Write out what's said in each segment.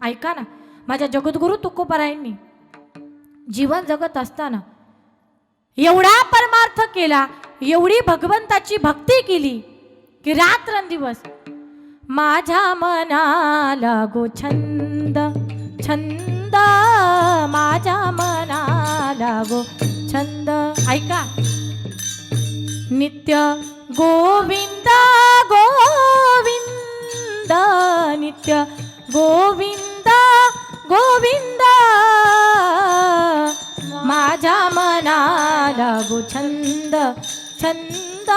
ऐका ना, माझ्या जगद्गुरु तुकोबारायांनी जीवन जगत असताना एवढा परमार्थ केला, एवढी भगवंताची भक्ती केली की रात्रंदिवस माझ्या मनाला गो छंद छंद, माझ्या मनाला गो छंद. ऐका, नित्य गोविंद गोविंद, नित्य गोविंद गोविंद, माझ्या मनाला गो छंद छंद,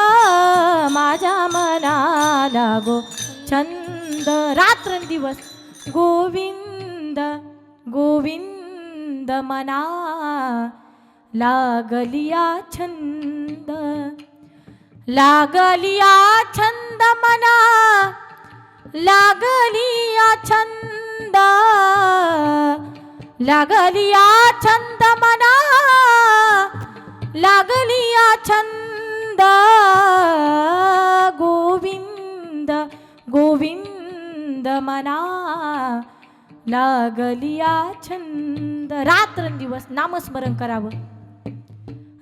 माझ्या मनाला गो छंद. रात्रंदिवस गोविंद गोविंद मना लागलिया छंद, लागलिया छंद मना, लागलिया छंद, लागलिया छंद मना, लागलिया छंद. गोविंद गोविंद मना लागलिया छंद. रात्रंदिवस नामस्मरण करावं,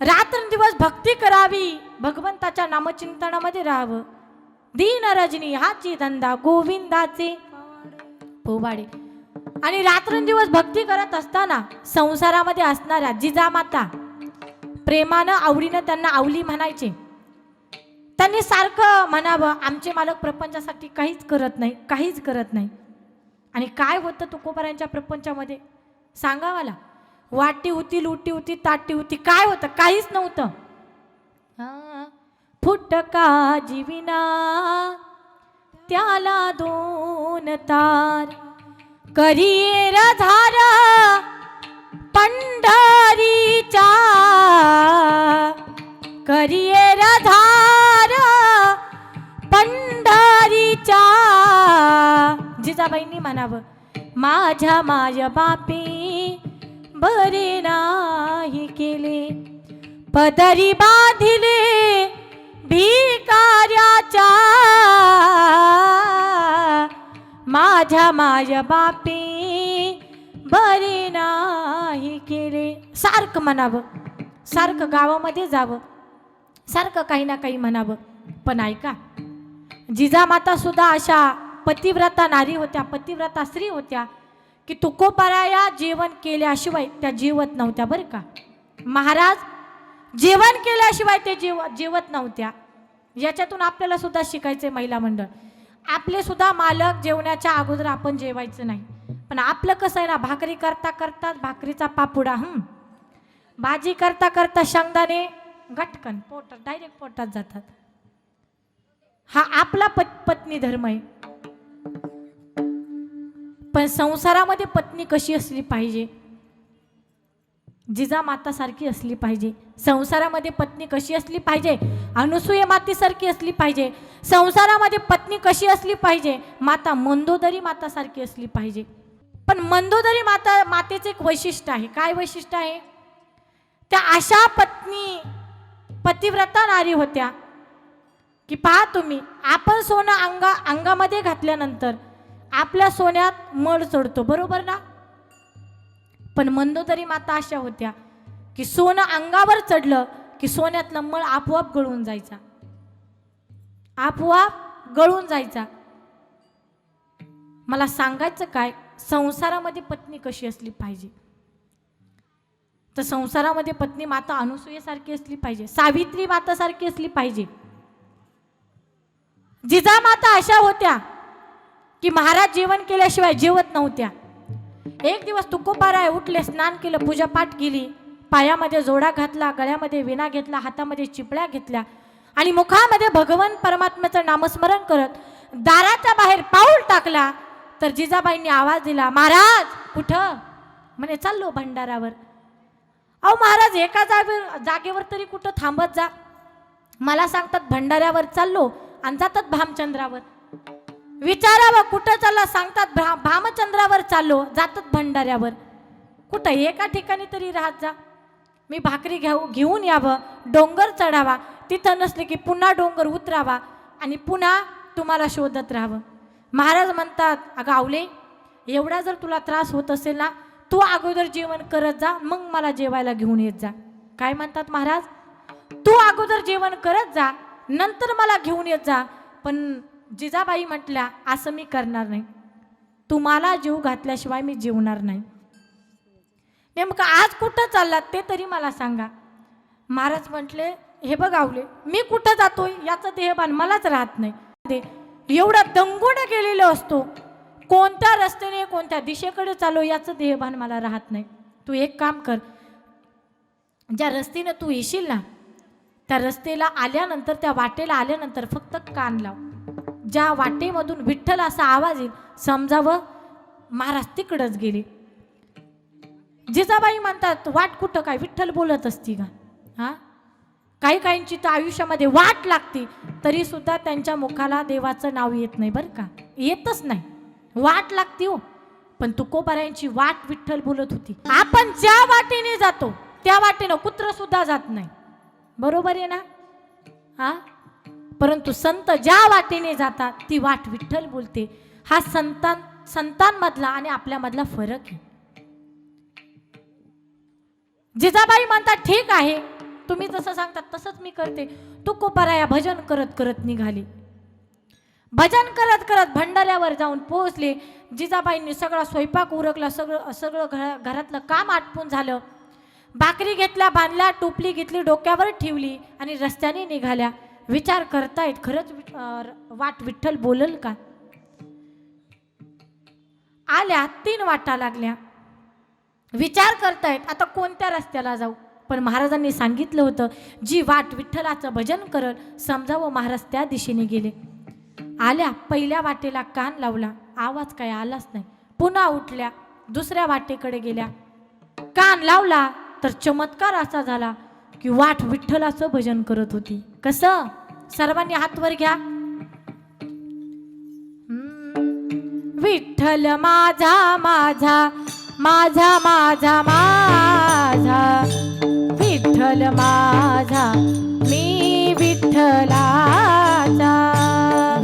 रात्रंदिवस भक्ती करावी, भगवंताच्या नामचिंतनामध्ये राहावं. दीन रजनी हाची धंदा गोविंदाचे पोवाडे. आणि रात्रंदिवस भक्ती करत असताना संसारामध्ये असणाऱ्या जिजामाता प्रेमानं आवडीनं त्यांना आवली म्हणायचे. त्यांनी सारखं म्हणावं, आमचे मालक प्रपंचासाठी काहीच करत नाही, काहीच करत नाही. आणि काय होतं तुकोबारायांच्या प्रपंचामध्ये सांगा मला. वाटी होती, लुटी होती, ताटी होती, काय होतं? काहीच नव्हतं. फुटका जीविना त्याला दोन तार, करियर धार पंढरीचा, करियर धार पंढरीचा. जिजाबाईंनी म्हणावं, माझ्या माय बापी बरे नाही केले, पदरी बांधिले भिकाऱ्याच्या, माझ्या माय बापी बरे नाही केले. सारखं म्हणावं, सारखं गावामध्ये जावं, सारखं काही ना काही म्हणावं. पण ऐका, जिजामाता सुद्धा अशा पतिव्रता नारी होत्या, पतिव्रता स्त्री होत्या की तुकोबाराया जेवण केल्याशिवाय त्या जेवत नव्हत्या बरं का. महाराज जेवण केल्याशिवाय ते जेवत नव्हत्या. याच्यातून आपल्याला सुद्धा शिकायचे महिला मंडळ. आपले सुद्धा मालक जेवण्याच्या अगोदर आपण जेवायचं नाही. पण आपलं कसं आहे ना, भाकरी करता करता भाकरीचा पापुडा, भाजी करता करता शेंगदाणे गटकन पोटात डायरेक्ट पोटात जातात. हा आपला पत्नी धर्म आहे. पण संसारामध्ये पत्नी कशी असली पाहिजे? जिजामाता सारखी असली पाहिजे. संसारामध्ये पत्नी कशी असली पाहिजे? अनुसूय मातेसारखी असली पाहिजे. संसारामध्ये पत्नी कशी असली पाहिजे? माता मंदोदरी माता सारखी असली पाहिजे. पण मंदोदरी मातेचे एक वैशिष्ट्य आहे. काय वैशिष्ट्य आहे? त्या अशा पत्नी पतिव्रता नारी होत्या की पहा तुम्ही, आपण सोनं अंगामध्ये घातल्यानंतर आपल्या सोन्यात मळ चढतो, बरोबर ना? पण मंदोदरी माता अशा होत्या की सोनं अंगावर चढलं की सोन्यातलं मळ आपोआप गळून जायचा, आपोआप गळून जायचा. मला सांगायचं काय, संसारामध्ये पत्नी कशी असली पाहिजे? तर संसारामध्ये पत्नी माता अनुसूयेसारखी असली पाहिजे, सावित्री मातासारखी असली पाहिजे. जिजामाता अशा होत्या की महाराज जेवण केल्याशिवाय जेवत नव्हत्या. एक दिवस तुकोबाराय उठले, स्नान केलं, पूजापाठ केली, पायामध्ये जोडा घातला, गळ्यामध्ये विणा घेतला, हातामध्ये चिपळ्या घेतल्या आणि मुखामध्ये भगवान परमात्म्याचं नामस्मरण करत दाराच्या बाहेर पाऊल टाकला. तर जिजाबाईंनी आवाज दिला, महाराज कुठं? म्हणे चाललो भंडारावर. अहो महाराज, एका जागेवर तरी कुठं थांबत जा. मला सांगतात भंडाऱ्यावर चाललो आणि जातात भामचंद्रावर. विचारावं कुठं चालला, सांगतात भामचंद्रावर चाललो, जातात भंडाऱ्यावर. कुठं एका ठिकाणी तरी राहत जा. मी भाकरी घेऊन यावं, डोंगर चढावा, तिथं नसले की पुन्हा डोंगर उतरावा आणि पुन्हा तुम्हाला शोधत राहावं. महाराज म्हणतात, अगं आवले, एवढा जर तुला त्रास होत असेल ना, तू अगोदर जेवण करत जा, मग मला जेवायला घेऊन येत जा. काय म्हणतात महाराज? तू अगोदर जेवण करत जा, नंतर मला घेऊन येत जा. पण जिजाबाई म्हटल्या, असं मी करणार नाही, तुम्हाला जीव घातल्याशिवाय मी जेवणार नाही. नेमकं आज कुठं चाललात ते तरी मला सांगा. महाराज म्हटले, हे बघ आवले, मी कुठं जातोय याचं देहभान मलाच राहत नाही. एवढा दंगून गेलेलो असतो, कोणत्या रस्त्याने कोणत्या दिशेकडे चालू याचं देहभान मला राहत नाही. तू एक काम कर, ज्या रस्त्याने तू येशील ना, त्या रस्त्याला आल्यानंतर, त्या वाटेला आल्यानंतर फक्त कान लाव. ज्या वाटेमधून विठ्ठल असा आवाज येईल, समजावं महाराज तिकडंच गेले. जिजाबाई म्हणतात, वाट कुठं काय विठ्ठल बोलत असती का? हा, काही काहींची तर आयुष्यामध्ये वाट लागते, तरी सुद्धा त्यांच्या मुखाला देवाचं नाव येत नाही बरं का, येतच नाही. वाट लागते हो, पण तुकोबारायांची वाट विठ्ठल बोलत होती. आपण ज्या वाटेने जातो त्या वाटेनं कुत्र सुद्धा जात नाही, बरोबर आहे ना? हा, परंतु संत ज्या वाटेने जातात ती वाट विठ्ठल बोलते. हा संतांमधला आणि आपल्यामधला फरक आहे. जिजाबाई म्हणतात, ठीक आहे, तुम्ही जसं सांगतात तसंच मी करते. तुकोबाराया भजन करत करत निघाले. भजन करत करत भंडाऱ्यावर जाऊन पोहोचले. जिजाबाईंनी सगळा स्वयंपाक उरकला, सगळं घरातलं काम आटपून झालं. भाकरी घेतल्या, बांधल्या, टोपली घेतली, डोक्यावर ठेवली आणि रस्त्याने निघाल्या. विचार करतायत, खरंच वाट विठ्ठल बोलल का? आल्या, 3 वाटा लागल्या. विचार करतायत, आता कोणत्या रस्त्याला जाऊ? पण महाराजांनी सांगितलं होतं, जी वाट विठ्ठलाचं भजन करल, समजावं महाराज त्या दिशेने गेले. आल्या, पहिल्या वाटेला कान लावला, आवाज काय आलाच नाही. पुन्हा उठल्या, दुसऱ्या वाटेकडे गेल्या, कान लावला, तर चमत्कार असा झाला की वाट विठ्ठलाचं भजन करत होती. कसं? सर्वांनी हात वर घ्या. विठ्ठल माझा माझा माझा माझा माझा, विठ्ठल माझा मी विठ्ठलाचा,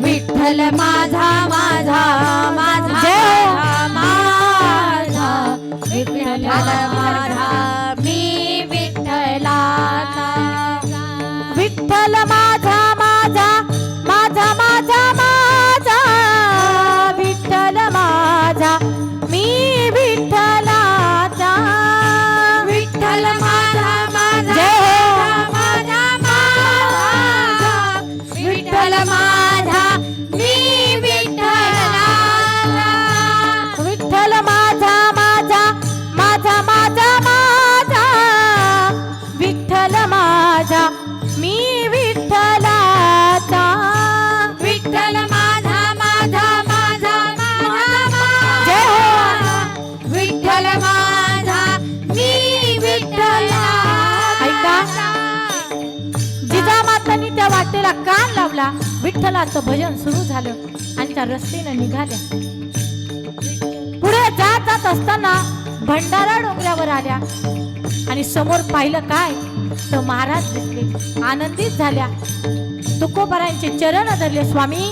विठ्ठल माझा माझा माझा माझा, विठ्ठल माझा मी विठ्ठलाचा, विठ्ठल माझा माझा माझा माझा माझा, विठ्ठल माझा मी विठ्ठलाचा, विठ्ठल माझा माझा माझा माझा, विठ्ठल माझा मी विठ्ठलाचा, विठ्ठल माझा माझा माझा माझा माझा, विठ्ठल माझा मी विठ्ठलाचा, विठ्ठल माझा माझा माझा माझा, विठ्ठल माझा मी विठ्ठलाचा. ऐका, जिजामातांनी त्या वाटेला कान लावला, विठ्ठलाचं भजन सुरू झालं आणि त्या रस्त्याने निघाल्या. पुढे जात जात असताना भंडारा डोंगरावर आल्या आणि समोर पाहिलं काय, तर महाराज दिसले. आनंदित झाल्या, तुकोबारायांचे चरण धरले. स्वामी,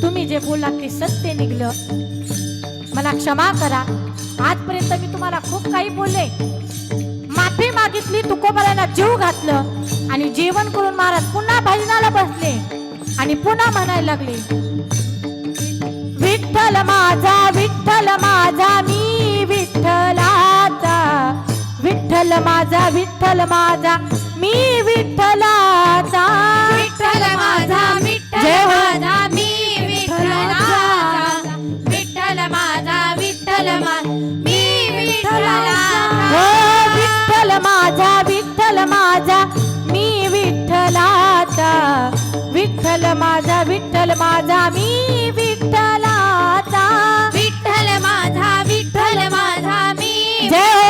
तुम्ही जे बोललात ते सत्य निघलं, मला क्षमा करा. आजपर्यंत मी तुम्हाला खूप काही बोलले, माफी मागितली, तुकोबारायांना जीव घातलं आणि जेवण करून महाराज पुन्हा भजनाला बसले आणि पुन्हा म्हणायला लागले, विठ्ठल माझा मी विठ्ठलाचा, विठ्ठल माझा मी विठ्ठलाचा, विठ्ठल माझा विठ्ठल माझा मी विठ्ठलाचा, विठ्ठल माझा विठ्ठल मी विठ्ठलाचा, हो विठ्ठल माझा मी विठ्ठलाचा, विठ्ठल माझा मी विठ्ठलाचा, विठ्ठल माझा मी जय हो.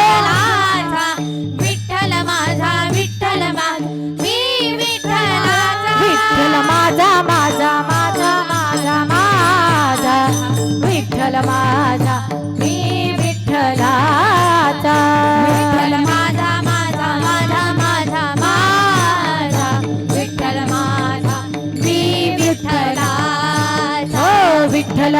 विठ्ठलाचा, विठ्ठल माझा मी विठ्ठलाचा, विठ्ठल माझा विठ्ठल माझा मी विठ्ठलाचा, विठ्ठल माझा विठ्ठल माझा मी विठ्ठलाचा, हो विठ्ठल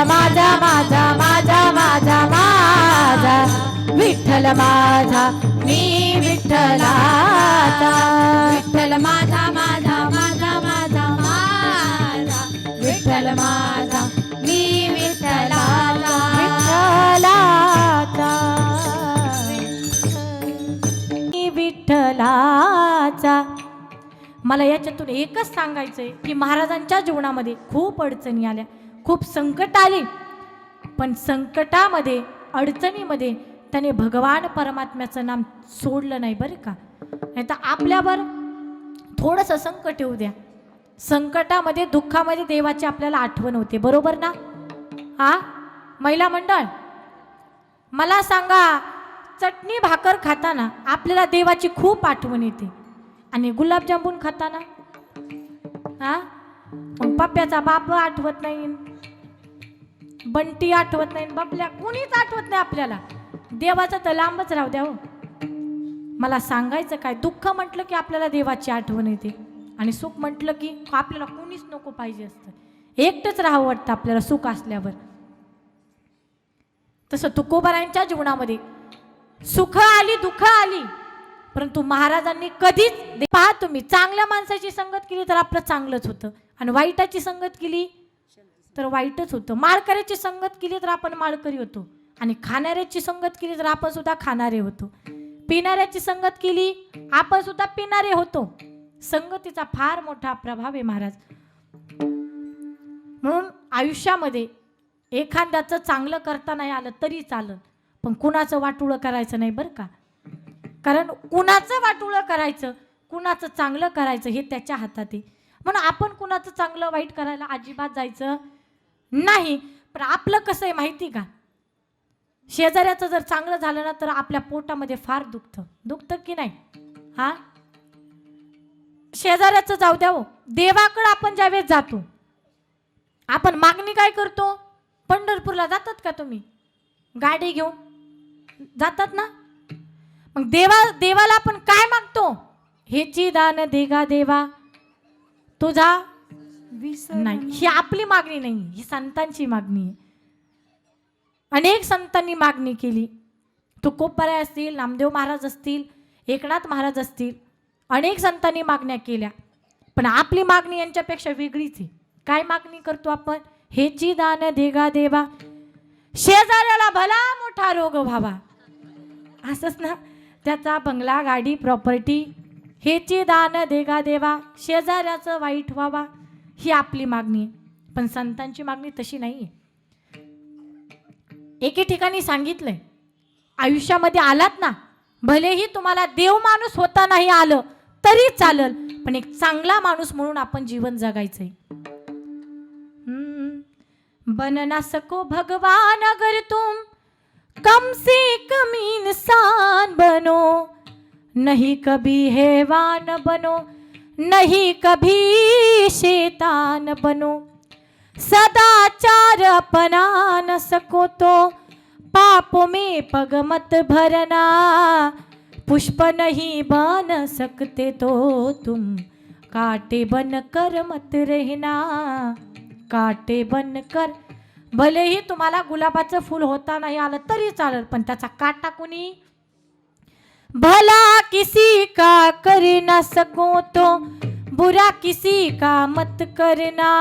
विठ्ठल माझा मी विठ्ठलाचा. विठ्ठल माझा माझा माझा माझा माझा विठ्ठल माझा मी विठ्ठलाचा. विठ्ठलाचा मी विठ्ठलाचा. मला याच्यातून एकच सांगायचंय की महाराजांच्या जीवनामध्ये खूप अडचणी आल्या, खूप संकट आली, पण संकटामध्ये अडचणीमध्ये त्याने भगवान परमात्म्याचं नाम सोडलं नाही बरं का. नाही तर आपल्यावर थोडंसं संकट येऊ द्या, संकटामध्ये दुःखामध्ये देवाची आपल्याला आठवण होते, बरोबर ना. हा महिला मंडळ, मला सांगा, चटणी भाकर खाताना आपल्याला देवाची खूप आठवण येते, आणि गुलाबजामुन खाताना हा पप्प्याचा बाप आठवत नाही, बंटी आठवत नाही, बापल्या कोणीच आठवत नाही आपल्याला. देवाचं तर लांबच राहू द्या हो. मला सांगायचं काय, दुःख म्हटलं की आपल्याला देवाची आठवण येते, आणि सुख म्हटलं की आपल्याला कोणीच नको पाहिजे असतं, एकटंच राहावं वाटतं आपल्याला सुख असल्यावर. तसं तुकोबारायांच्या जीवनामध्ये सुख आली दुःख आली, परंतु महाराजांनी कधीच पहा तुम्ही, चांगल्या माणसाची संगत केली तर आपलं चांगलंच होतं, आणि वाईटाची संगत केली तर वाईटच होतं. माळकऱ्याची संगत केली तर आपण माळकरी होतो, आणि खाणाऱ्याची संगत केली तर आपण सुद्धा खाणारे होतो, पिणाऱ्याची संगत केली आपण सुद्धा पिणारे होतो. संगतीचा फार मोठा प्रभाव आहे महाराज. म्हणून आयुष्यामध्ये एखाद्याचं चांगलं करता नाही आलं तरी चालं, पण कुणाचं वाटोळं करायचं नाही बरं का. कारण कुणाचं वाटोळं करायचं, कुणाचं चांगलं करायचं हे त्याच्या हातात आहे. म्हणून आपण कुणाचं चांगलं वाईट करायला अजिबात जायचं नाही. पण आपलं कसं आहे माहिती का, शेजाऱ्याचं जर चांगलं झालं ना तर आपल्या पोटामध्ये फार दुखतं की नाही. हा शेजाऱ्याचं जाऊ द्या हो, देवाकडं आपण ज्यावेळेस जातो, आपण मागणी काय करतो. पंढरपूरला जातात का तुम्ही, गाडी घेऊन जातात ना. मग देवाला आपण काय मागतो, हेची दान देगा देवा तुझा नाही. ही आपली मागणी नाही, ही संतांची मागणी आहे. अनेक संतांनी मागणी केली, तुकोबाराय असतील, नामदेव महाराज असतील, एकनाथ महाराज असतील, अनेक संतांनी मागण्या केल्या, पण आपली मागणी यांच्यापेक्षा वेगळीच आहे. काय मागणी करतो आपण, हेची दान देगा देवा, शेजाऱ्याला भला मोठा रोग व्हावा, असंच ना. त्याचा बंगला गाडी प्रॉपर्टी, हेची दान देगा देवा, शेजाऱ्याचं वाईट व्हावा, ही आपली मागणी आहे. पण संतांची मागणी तशी नाही आहे. एके ठिकाणी सांगितलंय, आयुष्यामध्ये आलात ना, भलेही तुम्हाला देव माणूस होता नाही आलं तरी चालल, पण एक चांगला माणूस म्हणून आपण जीवन जगायचंय. बन ना सको भगवान अगर तुम कम से कम इंसान बनो, नहीं कभी हैवान बनो, नहीं कभी शैतान बनो, सदाचार अपना न सको तो पापों में पग मत भरना, पुष्प नहीं बन सकते तो तुम कांटे बन कर मत रहना, कांटे बन कर. भलेही तुम्हाला गुलाबाचं फूल होता नाही आलं तरी चालेल, पण त्याचा काटा कोणी, भला किसी का कर ना सको तो बुरा किसी का मत करना,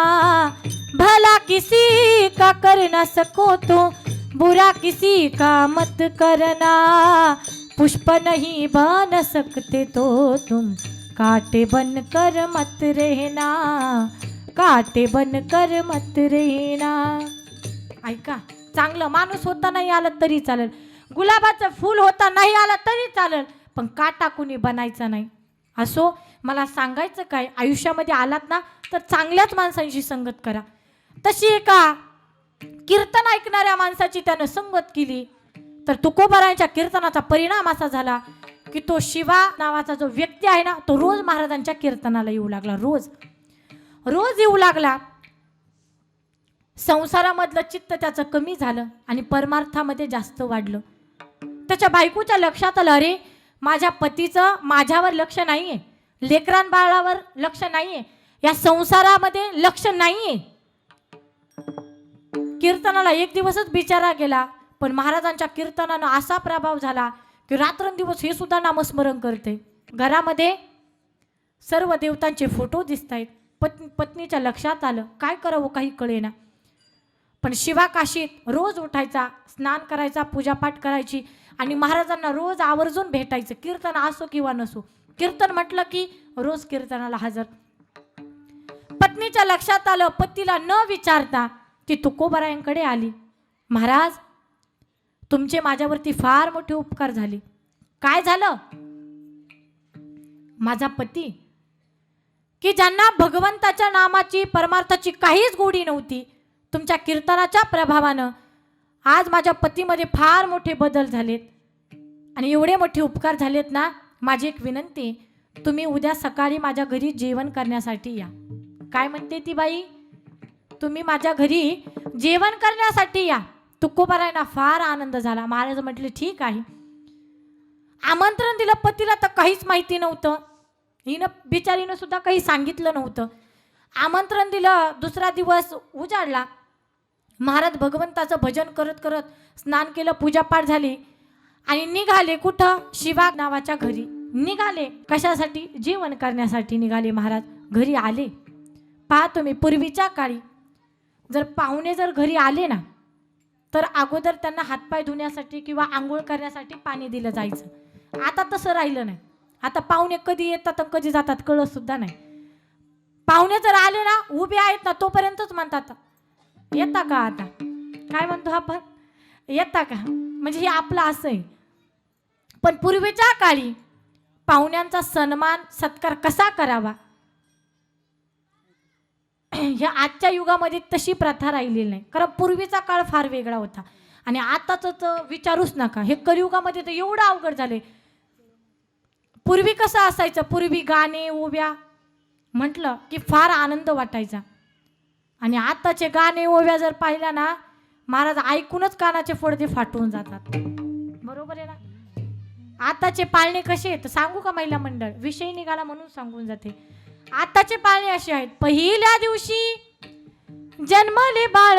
भला किसी का कर ना सको तो बुरा किसी का मत करना, पुष्प नहीं बन सकते तो तुम कांटे बन कर मत रहना, कांटे बन कर मत रहना. ऐका, चांगलं माणूस होता नाही आलं तरी चालेल, गुलाबाचं फूल होता नाही आलं तरी चालेल, पण काटा कुणी बनायचा नाही. असो, मला सांगायचं काय, आयुष्यामध्ये आलात ना तर चांगल्याच माणसांशी संगत करा. तशी एका कीर्तन ऐकणाऱ्या माणसाची त्यानं संगत केली तर तुकोबारायांच्या कीर्तनाचा परिणाम असा झाला की तो शिवा नावाचा जो व्यक्ती आहे ना, तो रोज महाराजांच्या कीर्तनाला येऊ लागला, रोज येऊ लागला. संसारामधलं चित्त त्याचं कमी झालं आणि परमार्थामध्ये जास्त वाढलं. त्याच्या बायकोच्या लक्षात आलं, अरे माझ्या पतीचं माझ्यावर लक्ष नाहीये, लेकरां बाळावर लक्ष नाहीये, या संसारामध्ये लक्ष नाहीये. कीर्तनाला एक दिवसच बिचारा गेला, पण महाराजांच्या कीर्तनानं असा प्रभाव झाला की रात्रंदिवस हे सुद्धा नामस्मरण करते. घरामध्ये सर्व देवतांचे फोटो दिसत आहेत. पत्नीच्या लक्षात आलं, काय करावं काही कळेना. पण शिवाकाशीत रोज उठायचा, स्नान करायचा, पूजापाठ करायची आणि महाराजांना रोज आवर्जून भेटायचं, कीर्तन असो किंवा नसो. कीर्तन म्हटलं की रोज कीर्तनाला हजर. पत्नीच्या लक्षात आलं, पतीला न विचारता ती तुकोबारायांकडे आली. महाराज, तुमचे माझ्यावरती फार मोठे उपकार झाले. काय झालं? माझा पती की ज्यांना भगवंताच्या नामाची परमार्थाची काहीच गोडी नव्हती, तुमच्या कीर्तनाच्या प्रभावानं आज माझ्या पतीमध्ये फार मोठे बदल झालेत आणि एवढे मोठे उपकार झालेत ना. माझी एक विनंती, तुम्ही उद्या सकाळी माझ्या घरी जेवण करण्यासाठी या. काय म्हणते ती बाई? तुम्ही माझ्या घरी जेवण करण्यासाठी या. तुकोबारायांना फार आनंद झाला. महाराज म्हटले ठीक आहे. आमंत्रण दिलं. पतीला तर काहीच माहिती नव्हतं, हिनं बिचारीनं सुद्धा काही सांगितलं नव्हतं. आमंत्रण दिलं. दुसरा दिवस उजाडला. महाराज भगवंताचं भजन करत करत स्नान केलं, पूजापाठ झाली आणि निघाले. कुठं? शिवा नावाच्या घरी निघाले. कशासाठी? जेवण करण्यासाठी निघाले. महाराज घरी आले. पहा तुम्ही, पूर्वीच्या काळी जर पाहुणे जर घरी आले ना, तर अगोदर त्यांना हातपाय धुण्यासाठी किंवा आंघोळ करण्यासाठी पाणी दिलं जायचं. आता तसं राहिलं नाही. आता पाहुणे कधी येतात आणि कधी जातात कळत सुद्धा नाही. पाहुणे जर आले ना, उभे आहेत ना, तोपर्यंतच म्हणतात येता का. आता काय म्हणतो आपण? येता का. म्हणजे हे आपलं असं आहे. पण पूर्वीच्या काळी पाहुण्यांचा सन्मान सत्कार कसा करावा, ह्या आजच्या युगामध्ये तशी प्रथा राहिलेली नाही. कारण पूर्वीचा काळ फार वेगळा होता आणि आताच तर विचारूच नका. हे कलियुगामध्ये तर एवढं अवघड झाले. पूर्वी कसं असायचं? पूर्वी गाणे ओव्या म्हटलं की फार आनंद वाटायचा आणि आताचे गाणे ओव्या जर पाहिला ना, महाराज ऐकूनच कानाचे पडदे फाटून जातात. बरोबर आहे ना. आताचे पाळणे कसे आहेत सांगू का? महिला मंडळ विषय निघाला म्हणून सांगून जाते. आताचे पाळणे असे आहेत. पहिल्या दिवशी जन्मले बाळ,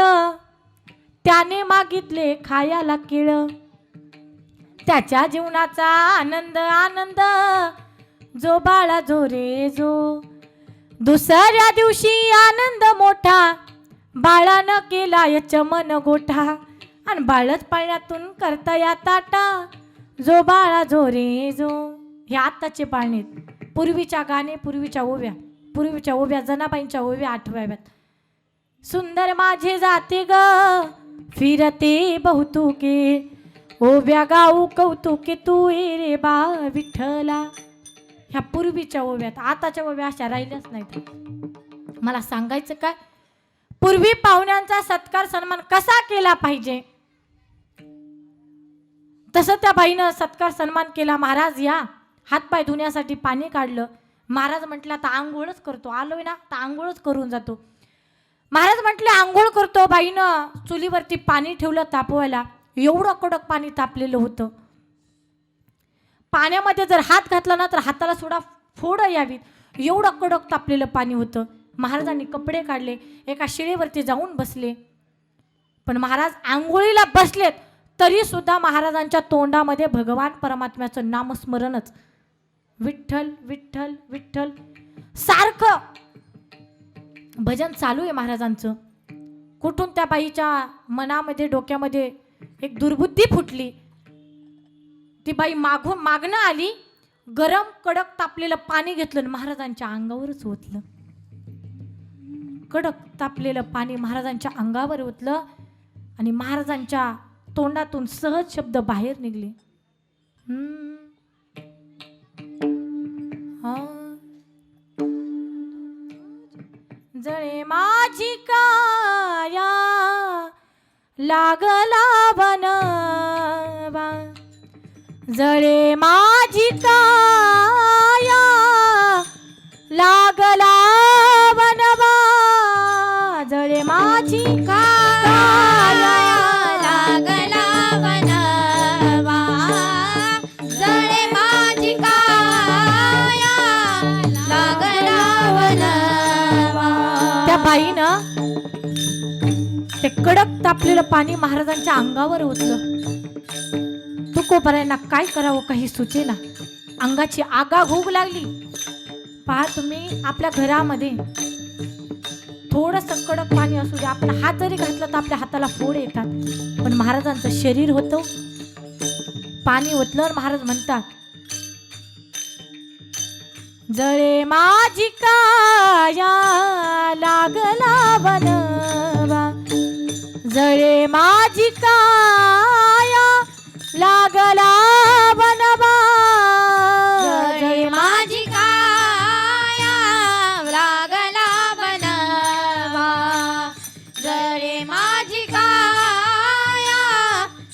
त्याने मागितले खायाला केळ, त्याच्या जीवनाचा आनंद आनंद, जो बाळा जो रे जो. दुसऱ्या दिवशी आनंद मोठा, बाळानं केला चमन गोठा, आणि बाळच पाळण्यातून करता या ताटा, जो बाळा जो रे जो. हे आत्ताचे पाळणे. पूर्वीच्या गाणे, पूर्वीच्या ओव्या जनाबाईंच्या ओव्या आठवाव्यात. सुंदर माझे जाते ग फिरते बहुतुके, ओव्या गाऊ कौतुके तू रे बा विठ्ठला. ह्या पूर्वीच्या ओव्यात. आताच्या ओव्या अशा राहिल्याच नाहीत. मला सांगायचं काय, पूर्वी पाहुण्यांचा सत्कार सन्मान कसा केला पाहिजे तसं त्या बाईनं सत्कार सन्मान केला. महाराज या, हातपाय धुण्यासाठी पाणी काढलं. महाराज म्हटलं आता आंघोळच करतो, आलोय ना तर आंघोळच करून जातो. महाराज म्हटले आंघोळ करतो. बाईनं चुलीवरती पाणी ठेवलं तापवायला. एवढं कडक पाणी तापलेलं होतं. पाण्यामध्ये जर हात घातला ना तर हाताला सुद्धा फोड यावीत, एवढं कडक तापलेलं पाणी होतं. महाराजांनी कपडे काढले, एका शिळेवरती जाऊन बसले. पण महाराज आंघोळीला बसलेत तरी सुद्धा महाराजांच्या तोंडामध्ये भगवान परमात्म्याचं नामस्मरणच. विठ्ठल विठ्ठल विठ्ठल सारखं भजन चालू आहे महाराजांचं. कुठून त्या बाईच्या मनामध्ये डोक्यामध्ये एक दुर्बुद्धी फुटली. ती बाई मागणं आली, गरम कडक तापलेलं पाणी घेतलं आणि महाराजांच्या अंगावरच ओतलं. कडक तापलेलं पाणी महाराजांच्या अंगावर ओतलं आणि महाराजांच्या तोंडातून सहज शब्द बाहेर निघले. जळे माझी काया लागला बनवा, जळे माझी काया लागला बनवा, जळे माझी काया लागला बनवा, जळे माझी काया लागला बनवा. त्या बाईनं ते कडक तापलेलं पाणी महाराजांच्या अंगावर ओतलं. तुकोबरायांना काय करावं काही सुचेना. अंगाची आगाघोग लागली. पहा तुम्ही, आपल्या घरामध्ये थोडंसं कडक पाणी असू दे, आपण हात जरी घातला तर आपल्या हाताला फोड येतात. पण महाराजांचं शरीर होतं, पाणी ओतल्यावर महाराज म्हणतात, जळे माझी काया लागला बनवा, जळे माझी काया लागला बनवा, जळे माझी काया लागला बनवा, जळे माझी काया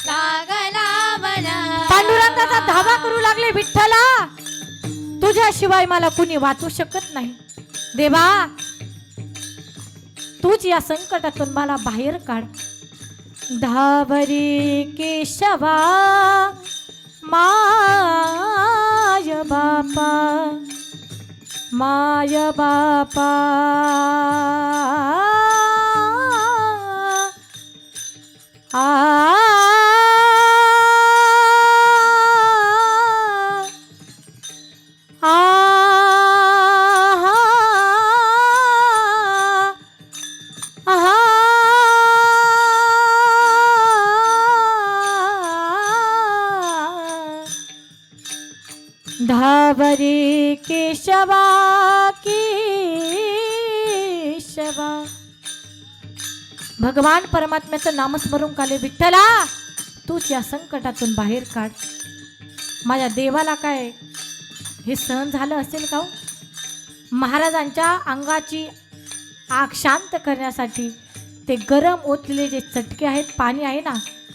लागला बनवा. पांडुरंगाचा धावा करू लागले, विठ्ठला तुझ्याशिवाय मला कुणी वाचू शकत नाही. देवा तूच या संकटातून मला बाहेर काढ. धावरी केशवा माय बापा, माय बापा, आ धावरे केशवा केशवा. भगवान परमात्म्याचं नामस्मरण काले, विठ्ठला तूच या संकटातून बाहेर काढ. माझ्या देवाला काय हे सहन झालं असेल का? महाराजांच्या अंगाची आग शांत करण्यासाठी ते गरम ओतलेले जे चटके आहेत, पाणी आहे ना,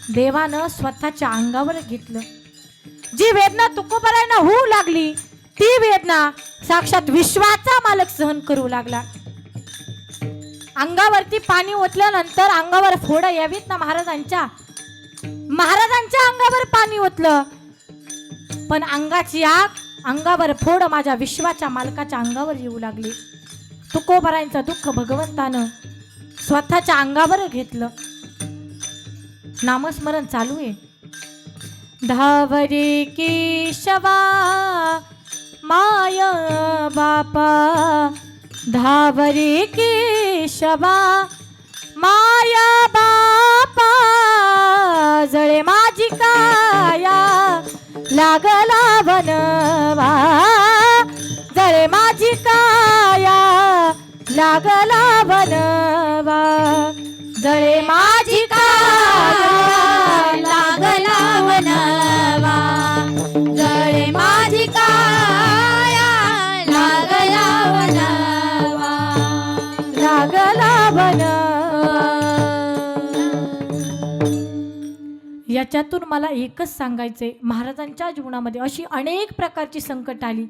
देवानं स्वतःच्या अंगावर घेतलं. जी वेदना तुकोबरायांना होऊ लागली ती वेदना साक्षात विश्वाचा मालक सहन करू लागला. अंगावरती पाणी ओतल्यानंतर अंगावर फोड यावीत ना महाराजांच्या, महाराजांच्या अंगावर पाणी ओतलं, पण अंगाची आग, अंगावर फोड माझ्या विश्वाच्या मालकाच्या अंगावर येऊ लागली. तुकोबरायांचं दुःख भगवंतानं स्वतःच्या अंगावर घेतलं. नामस्मरण चालू आहे. धावरे केशवा माय बापा, धावरे केशवा माय बापा, जळे माझी काया लागला बनवा, जळे माझी काया लागला बनवा, जळे माझी काया लागला बनवा, जळे माझी काया लागला बनवा, लागला बनवा. याच्यातून मला एकच सांगायचंय, महाराजांच्या जीवनामध्ये अशी अनेक प्रकारची संकट आली,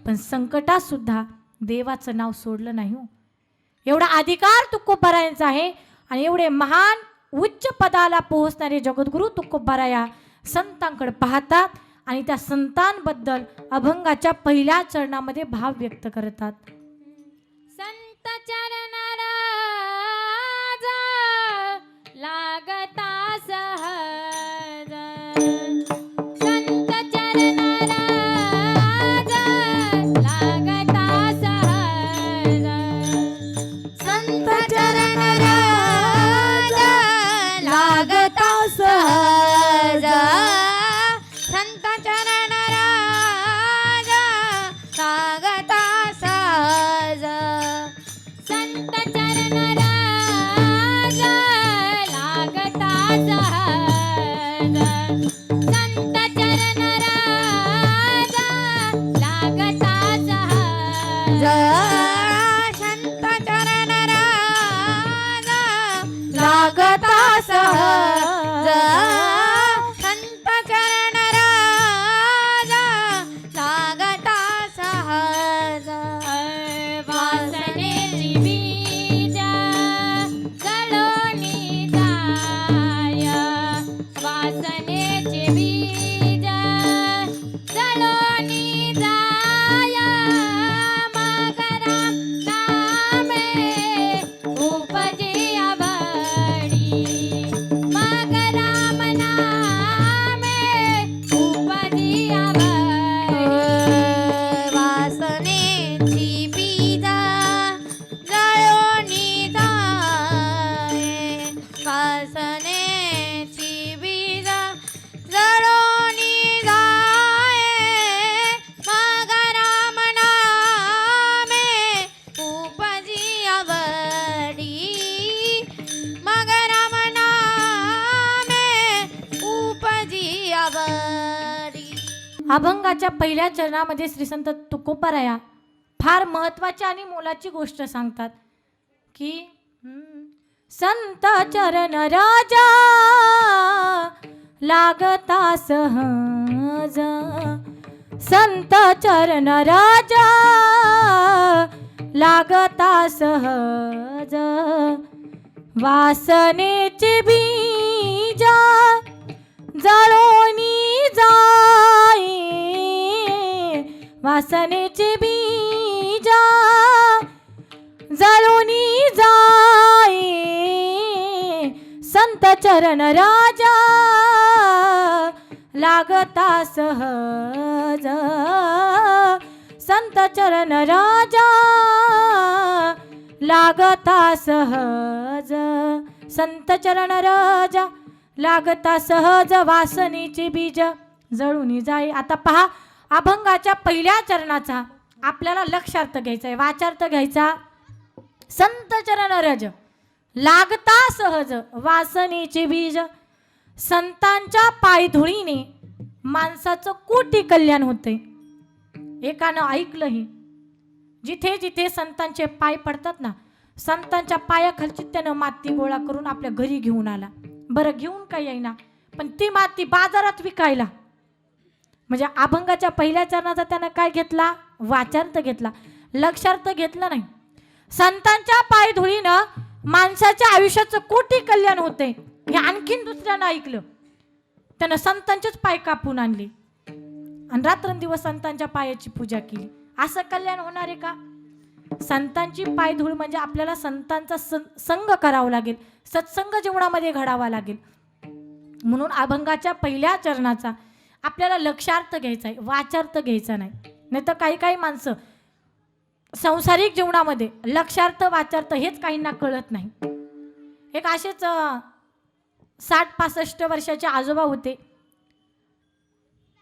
पण संकटात सुद्धा देवाचं नाव सोडलं नाही. एवढा अधिकार तुकोबरायांचा आहे आणि एवढे महान उच्च पदाला पोहोचणारे जगद्गुरु तुकोबराया संतांकडे पाहतात आणि त्या संतांबद्दल अभंगाच्या पहिल्या चरणामध्ये भाव व्यक्त करतात. संत चरणाराज लागता सहज, संत चरणाराज लागता सहज, संत चरणाराज लागता सहज, संत चरणाराज लागता सहज, संत चरणाराज लागता सहज, संत चरणाराज लागता सहज, संत चरणाराज लागता सहज, संत चरणाराज लागता सहज. वासनेची बीज जळोनी जाय, वासनेची बीज जळोनी जाय, मग राम नामे उपजे आवडी, मग राम नामे आवडी. अभंगाच्या पहिल्या चरणामध्ये श्री संत तुकोबाराया फार महत्वाची आणि मोलाची गोष्ट सांगतात की संत चरण राजा लागता सहज, संत चरण राजा लागता सहज, वासनेचे बीजा जळोनी जाई, वासनेचे बीजा जळोनी जाई, संत चरण राजा लागता सहज, संत चरण राजा लागता सहज, संत चरण राजा लागता सहज, वासनेचे बीज जळून जाई. आता पहा, अभंगाच्या पहिल्या चरणाचा आपल्याला लक्षार्थ घ्यायचा आहे, वाचार्थ घ्यायचा. संत चरण रज लागता सहज, वासनेचे बीज. संतांच्या पायधुळीने माणसाचं कोटी कल्याण होते. एकानं ऐकलंही, जिथे जिथे संतांचे पाय पडतात ना, संतांच्या पायाखालची त्यानं माती गोळा करून आपल्या घरी घेऊन आला. बरं, घेऊन काय येईना, पण ती माती बाजारात विकायला. म्हणजे अभंगाच्या पहिल्या चरणाचा त्यानं काय घेतला? वाचार्थ घेतला, लक्षार्थ घेतला नाही. संतांच्या पायधुळीनं माणसाच्या आयुष्याचं कोटी कल्याण होते हे आणखीन दुसऱ्यानं ऐकलं. त्यानं संतांचेच पाय कापून आणले आणि रात्रंदिवस संतांच्या पायाची पूजा केली. असं कल्याण होणार आहे का? संतांची पायधूळ म्हणजे आपल्याला संतांचा संग करावा लागेल, सत्संग जीवनामध्ये घडावा लागेल. म्हणून अभंगाच्या पहिल्या चरणाचा आपल्याला लक्षार्थ घ्यायचा आहे, वाचार्थ घ्यायचा नाही. नाही तर काही काही माणसं सांसारिक जीवनामध्ये लक्षार्थ वाचार्थ हेच काहींना कळत नाही. एक असेच 60-65 वर्षाचे आजोबा होते.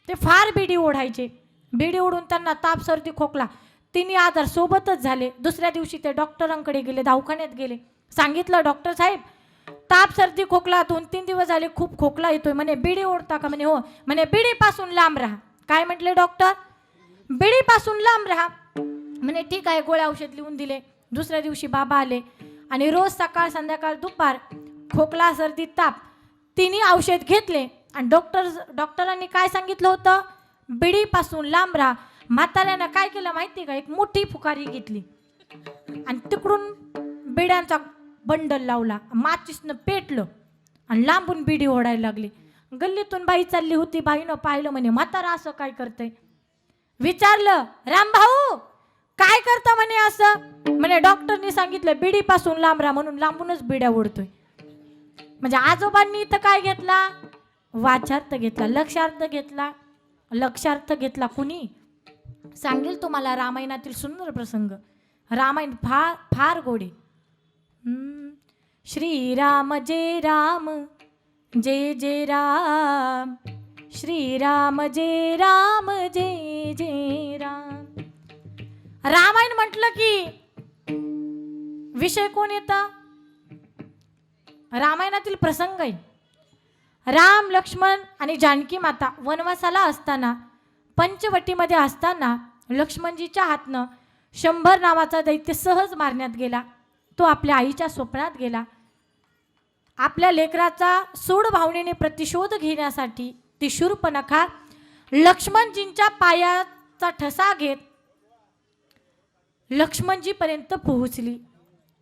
ते फार बिडी ओढायचे. बिडी ओढून त्यांना ताप, सर्दी, खोकला तिन्ही आजार सोबतच झाले. दुसऱ्या दिवशी ते डॉक्टरांकडे गेले, दवाखान्यात गेले. सांगितलं, डॉक्टर साहेब ताप, सर्दी, खोकला 2-3 दिवस झाले, खूप खोकला येतोय. म्हणे बिडी ओढता का? म्हणे हो. म्हणे बिडीपासून लांब राहा. काय म्हटले डॉक्टर? बिडीपासून लांब राहा. म्हणे ठीक आहे, गोळ्या औषध लिहून दिले. दुसऱ्या दिवशी बाबा आले आणि रोज सकाळ संध्याकाळ दुपार खोकला, सर्दी, ताप तिन्ही औषध घेतले. आणि डॉक्टरांनी काय सांगितलं होतं? बिडीपासून लांब राहा. म्हाताऱ्यानं काय केलं माहिती का? एक मोठी फुकारी घेतली आणि तिकडून बिड्यांचा बंडल लावला, माचीसनं पेटलं आणि लांबून बिडी ओढायला लागली. गल्लीतून बाई चालली होती. बाईनं पाहिलं, म्हणे म्हातारा असं काय करतंय? विचारलं, रामभाऊ काय करता? म्हणे असं. म्हणे डॉक्टरनी सांगितलं बिडीपासून लांब राहा, म्हणून लांबूनच बिड्या ओढतोय. म्हणजे आजोबांनी इथं काय घेतला? वाचार्थ घेतला, लक्षार्थ घेतला. लक्षार्थ घेतला कुणी? सांगेल तुम्हाला रामायणातील सुंदर प्रसंग. रामायण फार गोडे. श्रीराम जय राम, जय जय राम, श्रीराम जय राम, जय जय राम. रामायण म्हटलं की विषय कोण येतं? रामायणातील प्रसंग आहे. राम, लक्ष्मण आणि जानकी माता वनवासाला असताना, पंचवटीमध्ये असताना लक्ष्मणजीच्या हातनं 100 नावाचा दैत्य सहज मारण्यात गेला. तो आपल्या आईच्या स्वप्नात गेला. आपल्या लेकराचा सूड भावनेने प्रतिशोध घेण्यासाठी ती शूर्पणखा लक्ष्मणजींच्या पायाचा ठसा घेत लक्ष्मणजीपर्यंत पोहोचली.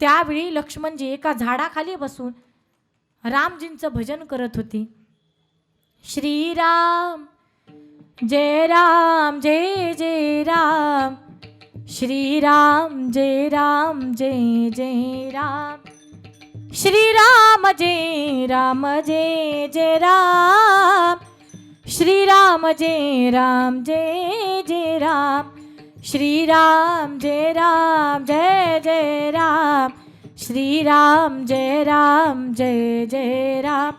त्यावेळी लक्ष्मणजी एका झाडाखाली बसून रामजींचं भजन करत होते. श्रीराम जय राम, जय जय राम, श्रीराम जय राम, जय जय राम, श्रीराम जय राम, जय जय राम, श्रीराम जय राम, जय जय राम, श्रीराम जय राम, जय जय राम, श्रीराम जय राम, जय जय राम.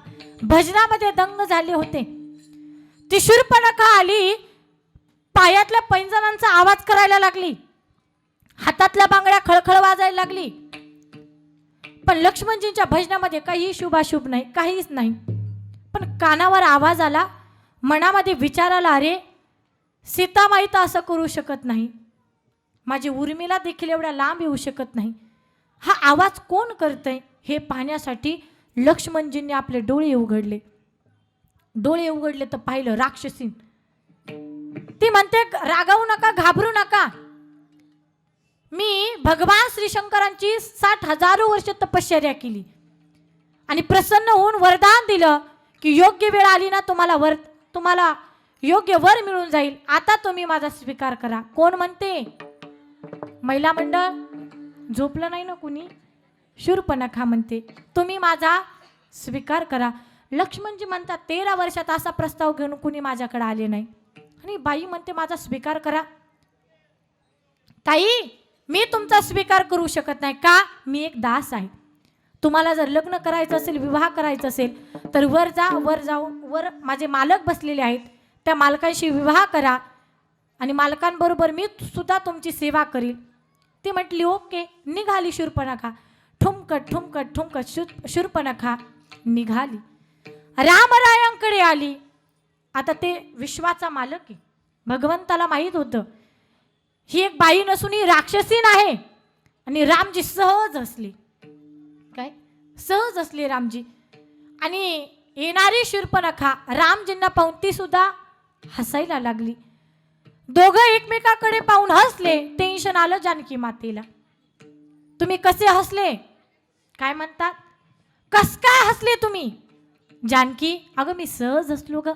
भजनामध्ये दंग झाले होते. ती शूर्पणखा आली, पायातल्या पैंजणांचा आवाज करायला लागली, हातातल्या बांगड्या खळखळ वाजायला लागली. पण लक्ष्मणजींच्या भजनामध्ये काही शुभाशुभ नाही, काहीच नाही. पण कानावर आवाज आला, मनामध्ये विचार आला, अरे सीतामाई तर असं करू शकत नाही, माझी उर्मिला देखील एवढ्या लांब येऊ शकत नाही, हा आवाज कोण करतंय हे पाहण्यासाठी लक्ष्मणजींनी आपले डोळे उघडले. डोळे उघडले तर पाहिलं राक्षसीन. ती म्हणते, रागावू नका, घाबरू नका, मी भगवान श्री शंकरांची 60,000 वर्ष तपश्चर्या केली आणि प्रसन्न होऊन वरदान दिलं की योग्य वेळ आली ना तुम्हाला योग्य वर मिळून जाईल, आता तुम्ही माझा स्वीकार करा. कोण म्हणते? महिला मंडळ. झोपलं नाही ना कुणी? शूर्पणखा म्हणते, तुम्ही माझा स्वीकार करा. लक्ष्मणजी म्हणतात, 13 वर्षात असा प्रस्ताव घेऊन कुणी माझ्याकडे आले नाही आणि बाई म्हणते माझा स्वीकार करा. ताई, मी तुमचा स्वीकार करू शकत नाही. का? मी एक दास आहे. तुम्हाला जर लग्न करायचं असेल, विवाह करायचा असेल तर वर माझे मालक बसलेले आहेत, त्या मालकांशी विवाह करा आणि मालकांबरोबर मी सुद्धा तुमची सेवा करील. ती म्हटली ओके. निघाली शूर्पणखा. ठुमकत ठुमकत ठुमकत शूर्पणखा निघाली, रामरायांकडे आली. आता ते विश्वाचा मालक आहे, भगवंताला माहीत होतं ही एक बाई नसून ही राक्षसीन आहे. आणि रामजी सहज हसले. काय? सहज हसले रामजी. आणि येणारी शूर्पणखा रामजींना पाहून ती सुद्धा हसायला लागली. दोघं एकमेकाकडे पाहून हसले. टेन्शन आलं जानकी मातेला. तुम्ही कसे हसले? काय म्हणतात? कस काय हसले तुम्ही? जानकी, अगं मी सहज हसलो ग.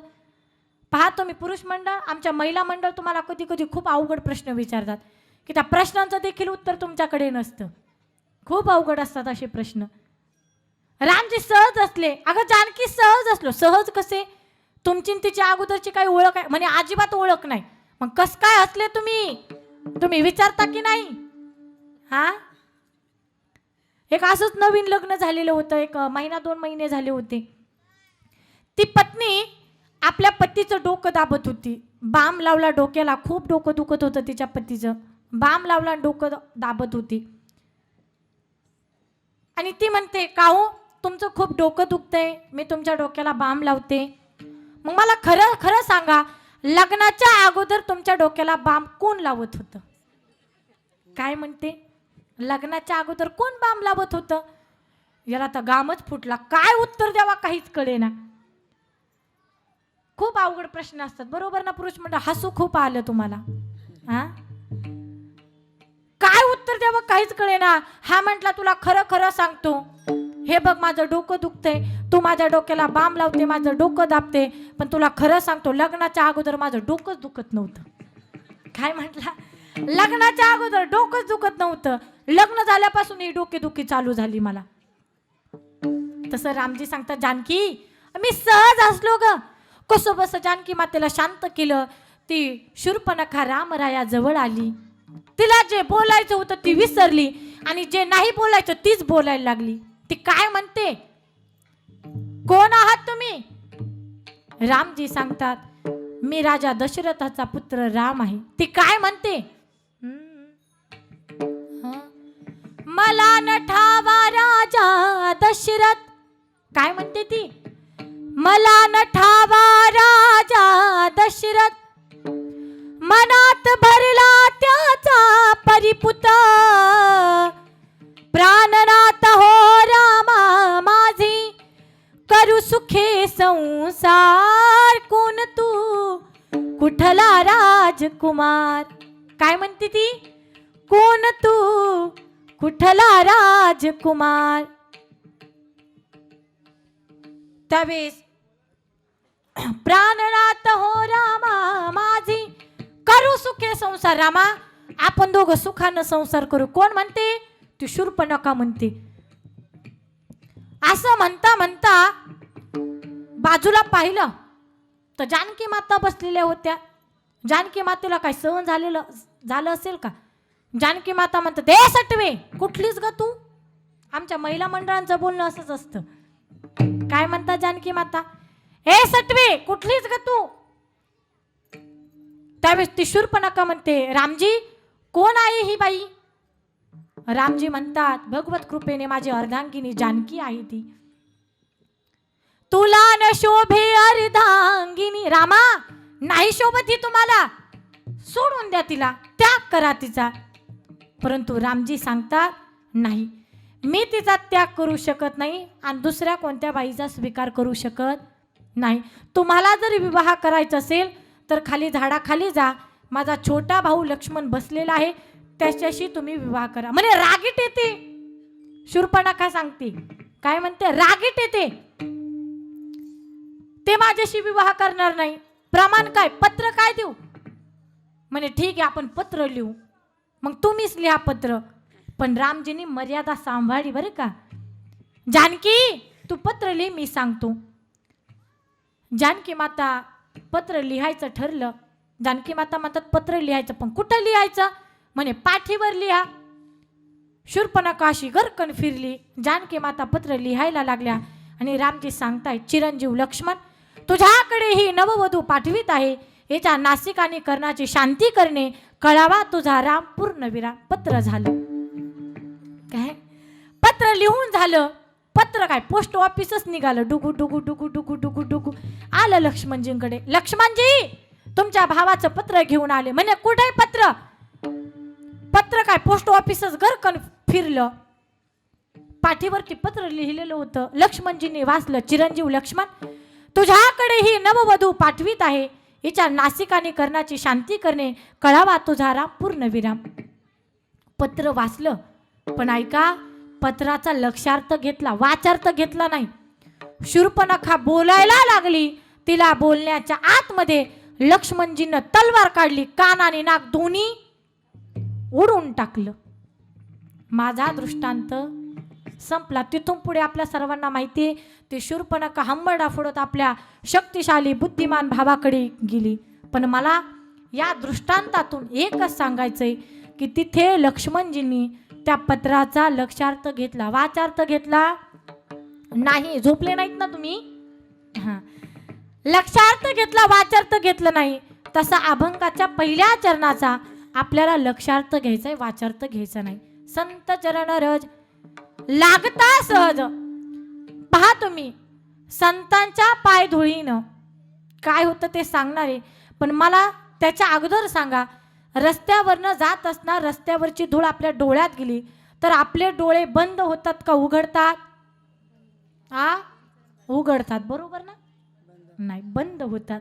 पहा तुम्ही पुरुष मंडळ, आमच्या महिला मंडळ तुम्हाला कधी कधी खूप अवघड प्रश्न विचारतात की त्या प्रश्नांचं देखील उत्तर तुमच्याकडे नसतं. खूप अवघड असतात असे प्रश्न. रामजी सहज असले. अगं जानकी सहज असलो. सहज कसे? तुमची तिची अगोदरची काही ओळख आहे म्हणे? अजिबात ओळख नाही. मग कस काय हसले तुम्ही विचारता की नाही? हा, एक असंच नवीन लग्न झालेलं होतं, 1 महिना 2 महिने झाले होते. ती पत्नी आपल्या पतीचं डोकं दाबत होती. बाम लावला डोक्याला, खूप डोकं दुखत होतं तिच्या पतीचं. बाम लावला, डोकं दाबत होती. आणि ती म्हणते, काहू तुमचं खूप डोकं दुखतंय, मी तुमच्या डोक्याला बाम लावते. मग मला खरं खरं सांगा, लग्नाच्या अगोदर तुमच्या डोक्याला बाम कोण लावत होतं? काय म्हणते? लग्नाच्या अगोदर कोण बाम लावत होतं? याला तर गामच फुटला. काय उत्तर द्यावा काहीच कळेना. खूप अवघड प्रश्न असतात, बरोबर ना पुरुष मंडळ? हसू खूप आलं तुम्हाला. हा, काय उत्तर द्यावं काहीच कळेना. हा म्हटला, तुला खरं खरं सांगतो, हे बघ माझं डोकं दुखतंय, तू माझ्या डोक्याला बाम लावते, माझं डोकं दाबते, पण तुला खरं सांगतो लग्नाच्या अगोदर माझं डोकंच दुखत नव्हतं. काय म्हटला? लग्नाच्या अगोदर डोकंच दुखत नव्हतं, लग्न झाल्यापासून ही डोकेदुखी चालू झाली मला. तसं रामजी सांगतात, जानकी मी सहज हसलो ग. कसं बस जानकी मातेला शांत केलं. ती शूर्पणखा रामराया जवळ आली. तिला जे बोलायचं होतं ती विसरली आणि जे नाही बोलायचं तीच बोलायला लागली. ती काय म्हणते? कोण आहात तुम्ही? रामजी सांगतात, मी राजा दशरथाचा पुत्र राम आहे. ती काय म्हणते? मला नठावा राजा दशरथ. काय म्हणते ती? मला नठावा राजा दशरथ, मनात भरला त्याचा परिपुत, प्राणनाथ हो रामा माझी, करू सुखे संसार, कोण तू कुठला राजकुमार. काय म्हणते ती? कोण तू कुठला राजकुमार. त्यावेळेस प्राणनाथ हो रामा माझी, करू सुखे संसार. रामा आपण दोघं सुखानं संसार करू. कोण म्हणते? ती शूर्पणखा म्हणते. असं म्हणता म्हणता बाजूला पाहिलं तर जानकी माता बसलेल्या होत्या. जानकी मातेला काय सहन झालं असेल का? जानकी माता म्हणतात, ए सटवे, कुठलीच ग तू? आमच्या महिला मंडळांचं बोलणं असंच असतं. काय म्हणतात जानकी माता? ए सटवे, कुठलीच ग तू? त्यावेळेस ती शूर्पणखा म्हणते, रामजी कोण आहे ही बाई? रामजी म्हणतात, भगवत कृपेने माझी अर्धांगिनी जानकी आहे ती. तुला न शोभे अर्धांगिनी. रामा, नाही शोभत ही तुम्हाला, सोडून द्या तिला, त्याग करा तिचा. परंतु रामजी सांगतात नाही, मी तिचा त्याग करू शकत नाही आणि दुसऱ्या कोणत्या बाईचा स्वीकार करू शकत नाही. तुम्हाला जर विवाह करायचा असेल तर खाली झाडाखाली जा, माझा छोटा भाऊ लक्ष्मण बसलेला आहे, त्याच्याशी तुम्ही विवाह करा. म्हणे रागीट येते. शूर्पणखा सांगते, काय म्हणते, रागीट येते, ते माझ्याशी विवाह करणार नाही. प्रमाण काय, पत्र काय देऊ. म्हणे ठीक आहे, आपण पत्र लिहू. मग तुम्हीच लिहा पत्र. पण रामजींनी मर्यादा सांभाळली बरं का. जानकी, तू पत्र लिह, मी सांगतो. जानकी माता पत्र लिहायचं ठरलं. जानकी माता म्हणतात पत्र लिहायचं, पण कुठं लिहायचं. म्हणे पाठीवर लिहा. शूर्पणखा अशी गरकन फिरली. जानकी माता पत्र लिहायला लागल्या आणि रामजी सांगताय, चिरंजीव लक्ष्मण, तुझ्याकडे ही नववधू पाठवित आहे, याच्या नासिकाने कर्णाची शांती करणे, कळावा तुझा राम पूर्णविराम. पत्र झालं. काय पत्र लिहून झालं. पत्र काय पोस्ट ऑफिसच निघालं. डुगू डुगू डुगू डुगू डुगू डुगू आलं लक्ष्मणजींकडे. लक्ष्मणजी, तुमच्या भावाचं पत्र घेऊन आले. म्हणे कुठे पत्र. पत्र काय पोस्ट ऑफिसच गरकन फिरलं. पाठीवरती पत्र लिहिलेलं होतं. लक्ष्मणजींनी वाचलं, चिरंजीव लक्ष्मण, तुझ्याकडे ही नववधू पाठवित आहे, हिच्या नासिकाने कर्णाची शांती करणे, कळावा तुझा राम पूर्णविराम. पत्र वाचलं, पण ऐका, पत्राचा लक्षार्थ घेतला, वाचार्थ घेतला नाही. शूर्पणखा बोलायला लागली. तिला बोलण्याच्या आतमध्ये लक्ष्मणजींना तलवार काढली, कान आणि नाक दोन्ही उडून टाकलं. माझा दृष्टांत संपला. तिथून पुढे आपल्या सर्वांना माहिती आहे, ते शूर्पणखा हंबरडा फोडत आपल्या शक्तिशाली बुद्धिमान भावाकडे गेली. पण मला या दृष्टांतातून एकच सांगायचंय की तिथे लक्ष्मणजींनी त्या पत्राचा लक्षार्थ घेतला, वाचार्थ घेतला नाही. झोपले नाहीत ना तुम्ही. हां, लक्षार्थ घेतला, वाचार्थ घेतलं नाही. तसा अभंगाच्या पहिल्या चरणाचा आपल्याला लक्षार्थ घ्यायचा आहे, वाचार्थ घ्यायचा नाही. संत चरण रज लागता सहज. पहा तुम्ही, संतांच्या पायधुळीनं काय होतं ते सांगणार आहे, पण मला त्याच्या अगोदर सांगा, रस्त्यावरनं जात असणार, रस्त्यावरची धूळ आपल्या डोळ्यात गेली तर आपले डोळे बंद होतात का उघडतात. उघडतात, बरोबर ना. नाही, बंद होतात.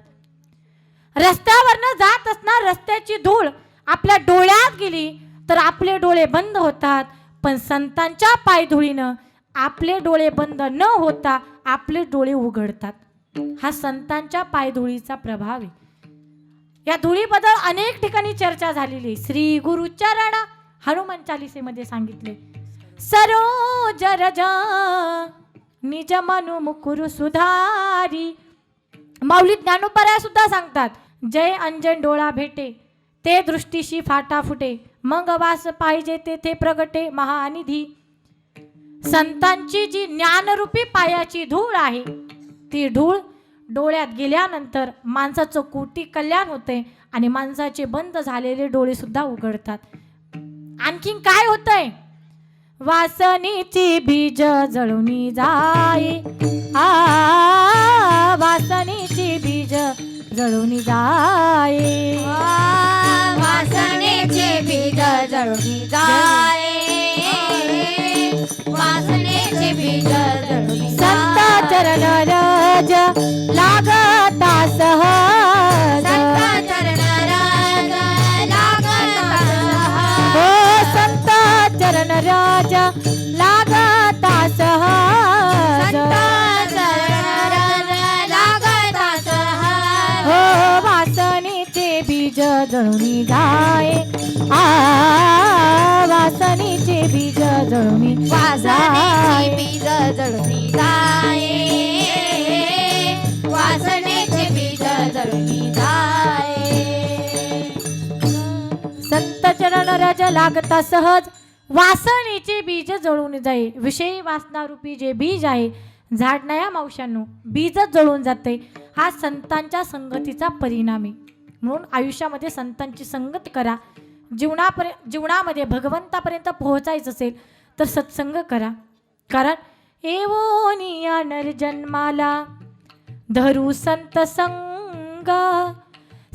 रस्त्यावरनं जात असणार, रस्त्याची धूळ आपल्या डोळ्यात गेली तर आपले डोळे बंद होतात. पण संतांच्या पायधुळीनं आपले डोळे बंद न होता आपले डोळे उघडतात. हा संतांच्या पायधुळीचा प्रभाव आहे. या धुळीबद्दल अनेक ठिकाणी चर्चा झालेली. श्री गुरुचरण हनुमान चालिसेमध्ये सांगितले, सरोज रज निज मनु मुकुरु सुधारी. माऊली ज्ञानोबराया सुद्धा सांगतात, जय अंजन डोळा भेटे ते दृष्टीशी फाटा फुटे, मग वास पाहिजे तेथे प्रगटे महानिधी. संतांची जी ज्ञानरूपी पायाची धूळ आहे, ती धूळ डोळ्यात गेल्यानंतर माणसाचं कोटी कल्याण होते आणि माणसाचे बंद झालेले डोळे सुद्धा उघडतात. आणखीन काय होतंय, वासनेची बीज जळून जाई. वासनेची बीज जळून जाई. वासनेचे बीज जळून जाये. वासनेचे बीज जळून संत चरण रज लागता सहज. संत चरण रज लागता सहज. हो संत चरण रज लागता सहज. संत चरण रज लागता सहज. हो वासनेचे बीज जळून जाय. वासनेचे बीज जळून वासनेचे बीज जळून जाये. वासनेचे बीज जळून जाये. संत चरण रज लागता सहज. वासनेचे बीज जळून जाई. विषयी वासनारूपी जे बीज आहे, झाड नाही हा मावशांनो, बीजच जळून जाते. हा संतांच्या संगतीचा परिणाम आहे. म्हणून आयुष्यामध्ये संतांची संगत करा. जीवनामध्ये भगवंतापर्यंत पोहोचायचं असेल तर सत्संग करा. कारण एवोनिया नरजन्माला धरू संत संग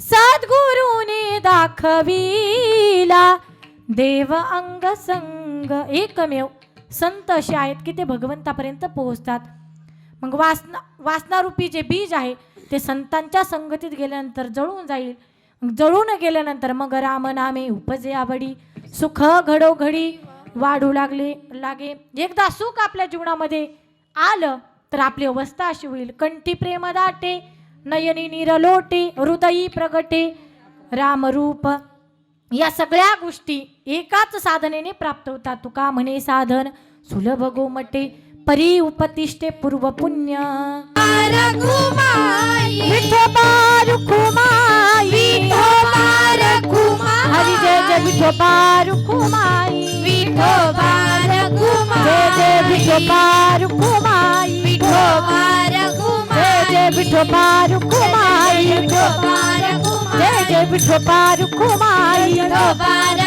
सद्गुरूने दाखविला देव अंग संग. एकमेव संत असे आहेत की ते भगवंतापर्यंत पोहोचतात. मग वासनारूपी जे बीज आहे ते संतांच्या संगतीत गेल्यानंतर जळून जाईल. जळून गेल्यानंतर मग रामनामे उपजे आवडी सुख घडोघडी वाढू लागे. एकदा सुख आपल्या जीवनामध्ये आलं तर आपली अवस्था अशी होईल. कंठी प्रेम दाटे नयनी निरलोटे हृदयी प्रगटे रामरूप. या सगळ्या गोष्टी एकाच साधनेने प्राप्त होतात. तुका म्हणे साधन सुलभ गोमटे परी उपतिष्ठे पूर्व पुण्य. विठोबा रुखुमाई हरी जय जय विठोबा रुखुमाई जय जय विठोबा रुखुमाई जय जय विठोबा रुखुमाई जय जय विठोबा रुखुमाई.